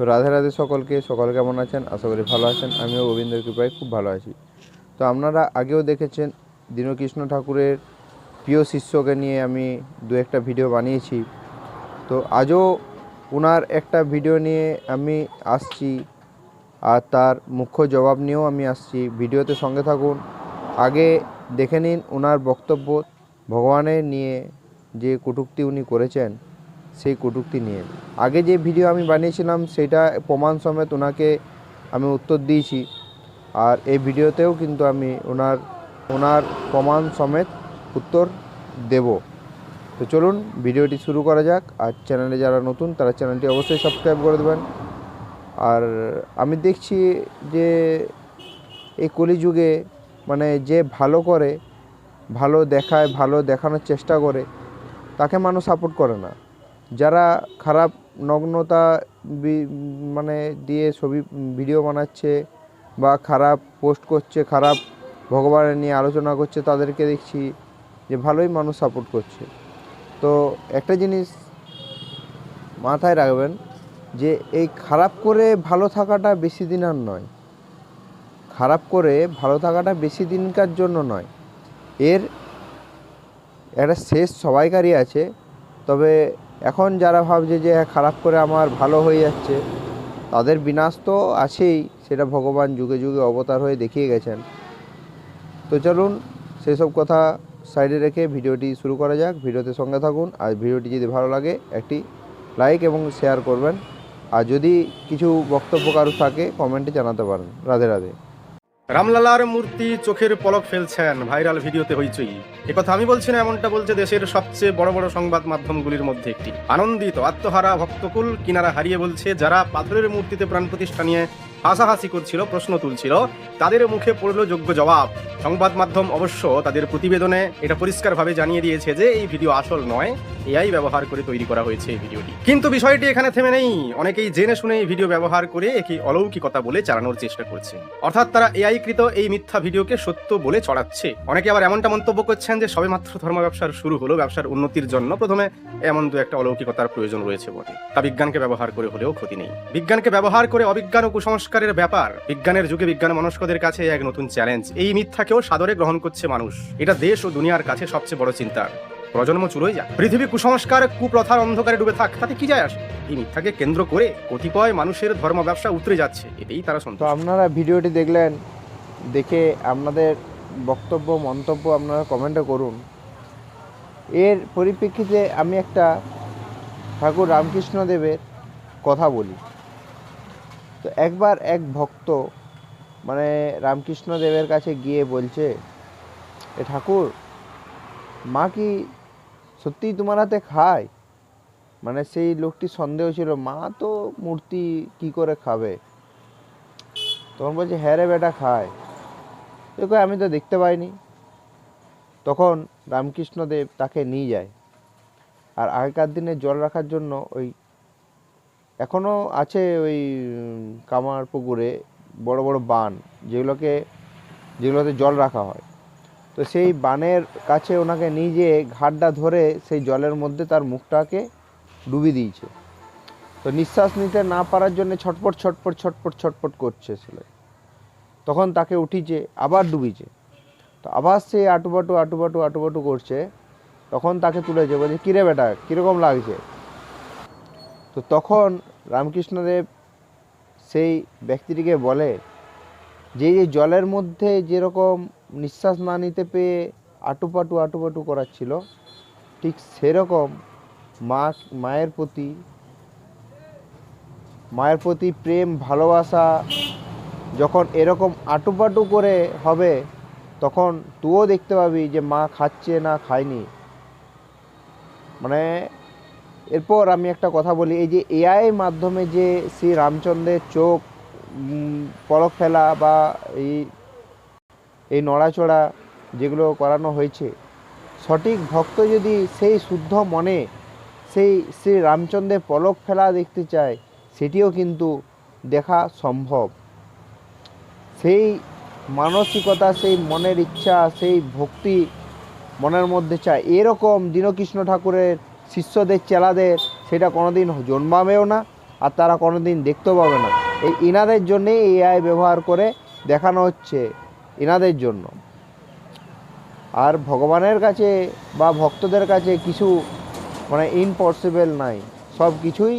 রাধে রাধে সকলকে। সকলে কেমন আছেন? আশা করি ভালো আছেন। আমিও গোবিন্দের কৃপায় খুব ভালো আছি। তো আপনারা আগেও দেখেছেন দীনকৃষ্ণ ঠাকুরের প্রিয় শিষ্যকে নিয়ে আমি দু একটা ভিডিও বানিয়েছি। তো আজও ওনার একটা ভিডিও নিয়ে আমি আসছি, আর তার মুখ্য জবাব নিয়েও আমি আসছি। ভিডিওতে সঙ্গে থাকুন। আগে দেখে নিন ওনার বক্তব্য ভগবানের নিয়ে যে কটূক্তি উনি করেছেন, সেই কটূক্তি নিয়ে। আগে যে ভিডিও আমি বানিয়েছিলাম সেটা প্রমাণ সমেত ওনাকে আমি উত্তর দিয়েছি, আর এই ভিডিওতেও কিন্তু আমি ওনার প্রমাণ সমেত উত্তর দেব। তো চলুন ভিডিওটি শুরু করা যাক। আর চ্যানেলে যারা নতুন তারা চ্যানেলটি অবশ্যই সাবস্ক্রাইব করে দেবেন। আর আমি দেখছি যে এই কলিযুগে মানে যে ভালো করে, ভালো দেখায়, ভালো দেখানোর চেষ্টা করে, তাকে মানুষ সাপোর্ট করে না। যারা খারাপ নগ্নতা মানে দিয়ে ছবি ভিডিও বানাচ্ছে বা খারাপ পোস্ট করছে, খারাপ ভগবানের নিয়ে আলোচনা করছে, তাদেরকে দেখছি যে ভালোই মানুষ সাপোর্ট করছে। তো একটা জিনিস মাথায় রাখবেন যে এই খারাপ করে ভালো থাকাটা বেশি দিন আর নয়। খারাপ করে ভালো থাকাটা বেশি দিনকার জন্য নয়, এর একটা শেষ সবাইকারই আছে। তবে এখন যারা ভাবছে যে খারাপ করে আমার ভালো হয়ে যাচ্ছে, তাদের বিনাশ তো আছেই, সেটা ভগবান যুগে যুগে অবতার হয়ে দেখিয়ে গেছেন। তো চলুন সেসব কথা সাইডে রেখে ভিডিওটি শুরু করা যাক। ভিডিওতে সঙ্গে থাকুন। আর ভিডিওটি যদি ভালো লাগে একটি লাইক এবং শেয়ার করবেন। আর যদি কিছু বক্তব্য কারো থাকে কমেন্টে জানাতে পারেন। রাধে রাধে। রামলালার মূর্তি চোখের পলক ফেলছেন, ভাইরাল ভিডিওতে হইচই। একথা আমি বলছি না, এমনটা বলছে দেশের সবচেয়ে বড় বড় সংবাদ মাধ্যমগুলির মধ্যে একটি। আনন্দিত আত্মহারা ভক্তকুল কিনারা হারিয়ে বলছে, যারা পাথরের মূর্তিতে প্রাণ প্রতিষ্ঠা নিয়ে হাসাহাসি করছিল, প্রশ্ন তুলছিল, তাদের মুখে পড়ল যোগ্য জবাব। সংবাদ মাধ্যম অবশ্য তাদের প্রতিবেদনে এটা পরিষ্কারভাবে জানিয়ে দিয়েছে যে এই ভিডিও আসল নয়, এআই ব্যবহার করে তৈরি করা হয়েছে এই ভিডিওটি। কিন্তু বিষয়টি এখানে থেমে নেই। অনেকেই জেনে শুনে এই ভিডিও ব্যবহার করে একই অলৌকিকতা বলে চালানোর চেষ্টা করছে, অর্থাৎ তারা এআই কৃত এই মিথ্যা ভিডিওকে সত্য বলে চড়াচ্ছে। অনেকে আবার এমনটা মন্তব্য করছেন যে সবেমাত্র ধর্ম ব্যবসার শুরু হলো, ব্যবসার উন্নতির জন্য প্রথমে এমন দু একটা অলৌকিকতার প্রয়োজন রয়েছে বটে, তা বিজ্ঞানকে ব্যবহার করে হলেও ক্ষতি নেই। বিজ্ঞানকে ব্যবহার করে অবিজ্ঞান ও কুসংস্কারের ব্যাপার বিজ্ঞানের যুগে বিজ্ঞান মনস্কদের কাছে এক নতুন চ্যালেঞ্জ। এই মিথ্যাকেও সাদরে গ্রহণ করছে মানুষ। এটা দেশ ও দুনিয়ার কাছে সবচেয়ে বড় চিন্তার। প্রজন্ম চুলোই যাক, পৃথিবী কুসংস্কার কুপ্রথার অন্ধকারে ডুবে থাক, তাতে কি যায় আসে? এই মিথ্যাকে কেন্দ্র করে কতিপয় মানুষের ধর্ম ব্যবসা উতরে যাচ্ছে, এতেই তারা তো সন্তুষ্ট। আপনারা ভিডিওটি দেখলেন, দেখে আপনাদের বক্তব্য মন্তব্য আপনারা কমেন্টে করুন। এর পরিপ্রেক্ষিতে আমি একটা ঠাকুর রামকৃষ্ণদেবের কথা বলি। তো একবার এক ভক্ত মানে রামকৃষ্ণদেবের কাছে গিয়ে বলছে, এ ঠাকুর, মা কি সত্যিই তোমার হাতে খায়? মানে সেই লোকটি সন্দেহ ছিল, মা তো মূর্তি কি করে খাবে। তখন বলছে, হ্যাঁ রে বেটা, খায়। দেখো আমি তো দেখতে পাইনি। তখন রামকৃষ্ণদেব তাকে নিয়ে যায়। আর আগেকার দিনে জল রাখার জন্য ওই এখনও আছে ওই কামার পুকুরে বড় বড় বান, যেগুলোতে জল রাখা হয়। তো সেই বানের কাছে ওনাকে নিয়ে যেয়ে ঘাটটা ধরে সেই জলের মধ্যে তার মুখটাকে ডুবিয়ে দিয়েছে। তো নিঃশ্বাস নিতে না পারার জন্য ছটপট ছটপট ছটপট ছটপট করছে ছেলে। তখন তাকে উঠিয়েছে, আবার ডুবিয়েছে। তো আবার সে আটুপাটু আটুপাটু আটুপাটু করছে। তখন তাকে তুলেছে, বলছে, কিরে বেটা, কীরকম লাগছে? তো তখন রামকৃষ্ণদেব সেই ব্যক্তিটিকে বলে যে এই জলের মধ্যে যেরকম নিঃশ্বাস না নিতে পেয়ে আটুপাটু আটুপাটু করাচ্ছিল, ঠিক সেরকম মায়ের প্রতি প্রেম ভালোবাসা যখন এরকম আটুপাটু করে হবে, তখন তুইও দেখতে পাবি যে মা খাচ্ছে না খায়নি। মানে এরপর আমি একটা কথা বলি, এই যে এআই মাধ্যমে যে শ্রী রামচন্দ্রের চোখ পলক ফেলা বা এই নড়াচড়া যেগুলো করানো হয়েছে, সঠিক ভক্ত যদি সেই শুদ্ধ মনে সেই শ্রী রামচন্দ্রের পলক ফেলা দেখতে চায়, সেটিও কিন্তু দেখা সম্ভব। সেই মানসিকতা, সেই মনের ইচ্ছা, সেই ভক্তি মনের মধ্যে চায়, এরকম দীনকৃষ্ণ ঠাকুরের শিষ্যদের চেলাদের সেটা কোনোদিন জন্মাবেও না, আর তারা কোনো দিন দেখতেও পাবে না। এই ইনাদের জন্যেই এআই ব্যবহার করে দেখানো হচ্ছে, ইনাদের জন্য। আর ভগবানের কাছে বা ভক্তদের কাছে কিছু মানে ইম্পসিবল নাই, সব কিছুই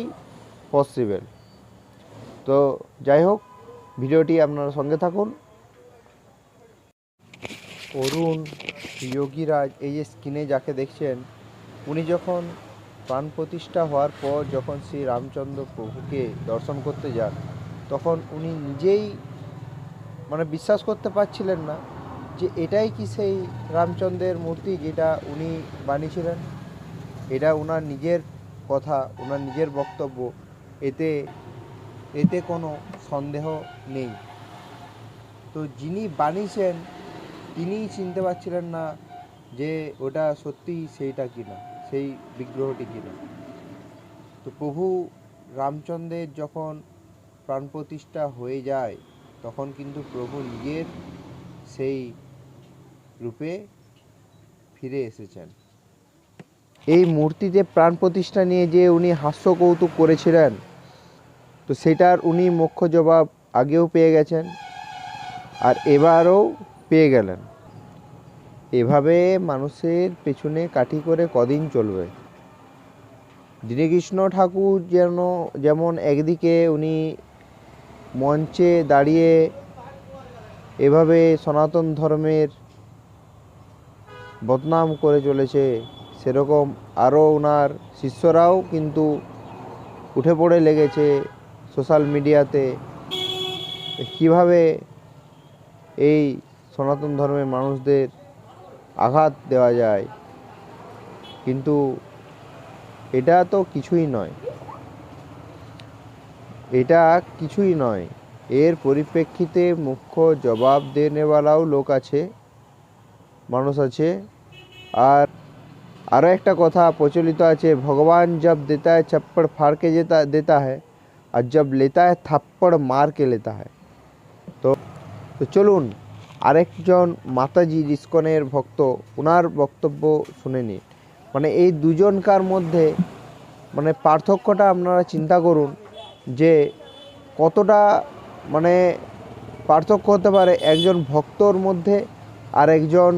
পসিবল। তো যাই হোক, ভিডিওটি আপনারা সঙ্গে থাকুন। অরুণ যোগীরাজ, এই যে স্ক্রিনে যাকে দেখছেন, উনি যখন প্রাণ প্রতিষ্ঠা হওয়ার পর যখন শ্রী রামচন্দ্র প্রভুকে দর্শন করতে যান, তখন উনি নিজেই মানে বিশ্বাস করতে পারছিলেন না যে এটাই কি সেই রামচন্দ্রের মূর্তি যেটা উনি বানিয়েছিলেন। এটা ওনার নিজের কথা, ওনার নিজের বক্তব্য, এতে কোনো সন্দেহ নেই। তো যিনি বানিয়েছেন তিনিই চিনতে পারছিলেন না যে ওটা সত্যিই সেইটা কিনা, সেই বিগ্রহটি কিনা। তো প্রভু রামচন্দ্রের যখন প্রাণ প্রতিষ্ঠা হয়ে যায়, তখন কিন্তু প্রভু নিজের সেই রূপে ফিরে এসেছেন। এই মূর্তিতে প্রাণ প্রতিষ্ঠা নিয়ে যে উনি হাস্য কৌতুক করেছিলেন, তো সেটার উনি মুখ্য জবাব আগেও পেয়ে গেছেন, আর এবারও পেয়ে গেলেন। এভাবে মানুষের পেছনে কাঠি করে কদিন চলবে? দীনকৃষ্ণ ঠাকুর যেমন একদিকে উনি মঞ্চে দাঁড়িয়ে এভাবে সনাতন ধর্মের বদনাম করে চলেছে, সেরকম আরও ওনার শিষ্যরাও কিন্তু উঠে পড়ে লেগেছে সোশ্যাল মিডিয়াতে কিভাবে এই সনাতন ধর্মের মানুষদের আঘাত দেওয়া যায়। কিন্তু এটা তো কিছুই নয়, এটা কিছুই নয়। এর পরিপ্রেক্ষিতে মুখ্য জবাব দেনেওয়ালাও লোক আছে, মানুষ আছে। আর আরও একটা কথা প্রচলিত আছে, ভগবান জব দেতা है চপ্পড় ফাড় के देता है আর জব लेता है থাপ্পড় মার के लेता है। তো চলুন আরেকজন মাতাজির ইস্কনের ভক্ত, ওনার বক্তব্য শুনে নিন। মানে এই দুজনকার মধ্যে মানে পার্থক্যটা আপনারা চিন্তা করুন যে কতটা মানে পার্থক্য হতে পারে একজন ভক্তর মধ্যে আর একজন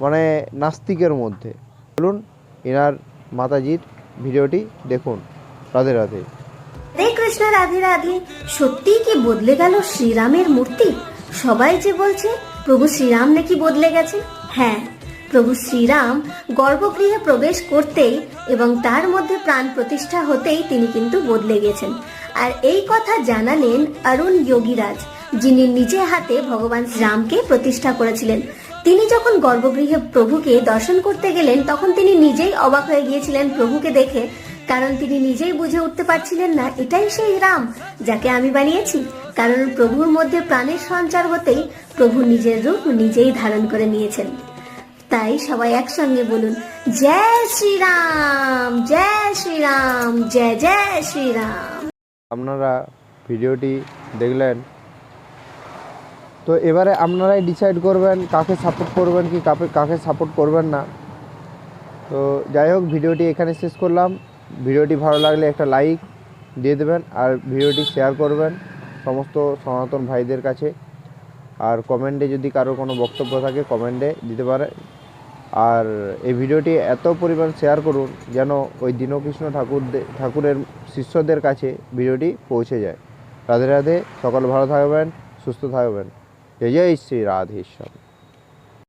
মানে নাস্তিকের মধ্যে। চলুন এনার মাতাজির ভিডিওটি দেখুন। রাধে রাধে। হরে কৃষ্ণ, রাধে রাধে। সত্যি কি বদলে গেল শ্রীরামের মূর্তি? সবাই যে বলছে প্রভু শ্রীরাম নাকি বদলে গেছে। হ্যাঁ, প্রভু শ্রীরাম গর্ভগৃহে প্রবেশ করতেই এবং তার মধ্যে প্রাণ প্রতিষ্ঠা হতেই তিনি কিন্তু বদলে গেছেন। আর এই কথা জানালেন অরুণ যোগীরাজ, যিনি নিজে হাতে ভগবান রামকে প্রতিষ্ঠা করেছিলেন। তিনি যখন গর্ভগৃহে প্রভুকে দর্শন করতে গেলেন, তখন তিনি নিজেই অবাক হয়ে গিয়েছিলেন প্রভুকে দেখে, কারণ তিনি নিজেই বুঝে উঠতে পারছিলেন না এটাই সেই রাম যাকে আমি বানিয়েছি। কারণ প্রভুর মধ্যে প্রাণের সঞ্চার হতেই প্রভু নিজের রূপ নিজেই ধারণ করে নিয়েছেন। তাই সবাই একসঙ্গে বলুন, জয় শ্রীরাম, জয় শ্রীরাম, জয় জয় শ্রীরাম। আপনারা ভিডিওটি দেখলেন, তো এবারে আপনারাই ডিসাইড করবেন কাকে সাপোর্ট করবেন কি কাকে সাপোর্ট করবেন না। তো যাই হোক, ভিডিওটি এখানে শেষ করলাম। ভিডিওটি ভালো লাগলে একটা লাইক দিয়ে দেবেন, আর ভিডিওটি শেয়ার করবেন সমস্ত সনাতন ভাইদের কাছে। আর কমেন্টে যদি কারো কোনো বক্তব্য থাকে কমেন্টে দিতে পারে। আর এই ভিডিওটি এত পরিমাণ শেয়ার করুন যেন ওই দীনকৃষ্ণ ঠাকুরের শিষ্যদের কাছে ভিডিওটি পৌঁছে যায়। রাধে রাধে। সকল ভালো থাকবেন, সুস্থ থাকবেন। জয় জয় শ্রী রাধেশ্বর।